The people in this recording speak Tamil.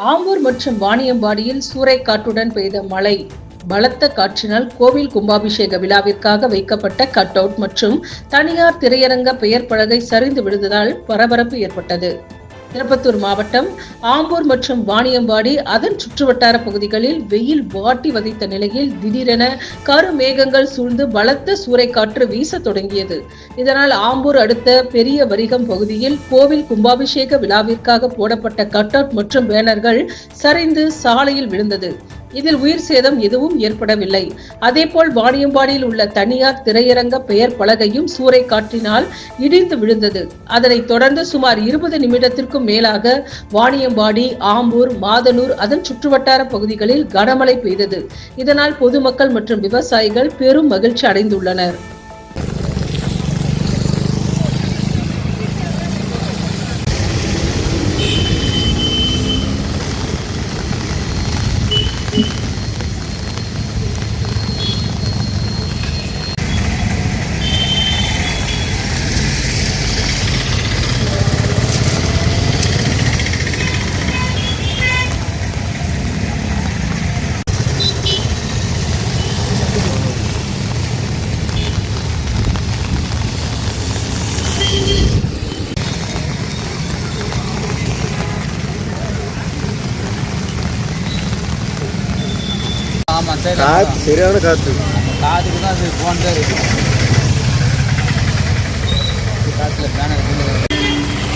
ஆம்பூர் மற்றும் வாணியம்பாடியில் சூறைக்காற்றுடன் பெய்த மழை, பலத்த காற்றினால் கோவில் கும்பாபிஷேக விழாவிற்காக வைக்கப்பட்ட கட் அவுட் மற்றும் தனியார் திரையரங்க பெயர் பலகை சரிந்து விழுந்ததால் பரபரப்பு ஏற்பட்டது. திருப்பத்தூர் மாவட்டம் ஆம்பூர் மற்றும் வாணியம்பாடி அதன் சுற்றுவட்டார பகுதிகளில் வெயில் வாட்டி வதைத்த நிலையில் திடீரென கருமேகங்கள் சூழ்ந்து பலத்த சூறைக்காற்று வீச தொடங்கியது. இதனால் ஆம்பூர் அடுத்த பெரிய வரிகம் பகுதியில் கோவில் கும்பாபிஷேக விழாவிற்காக போடப்பட்ட கட் அவுட் மற்றும் பேனர்கள் சரிந்து சாலையில் விழுந்தது. இதில் உயிர் சேதம் எதுவும் ஏற்படவில்லை. அதேபோல் வாணியம்பாடியில் உள்ள தனியார் திரையரங்க பெயர் பலகையும் சூறைக்காற்றினால் இடிந்து விழுந்தது. அதனைத் தொடர்ந்து சுமார் 20 நிமிடத்திற்கும் மேலாக வாணியம்பாடி, ஆம்பூர், மாதனூர் அதன் சுற்றுவட்டார பகுதிகளில் கனமழை பெய்தது. இதனால் பொதுமக்கள் மற்றும் விவசாயிகள் பெரும் மகிழ்ச்சி அடைந்துள்ளனர். சரியான காற்று காற்றுக்கு தான் அது போனதே இருக்கு. காற்றுல பேனர்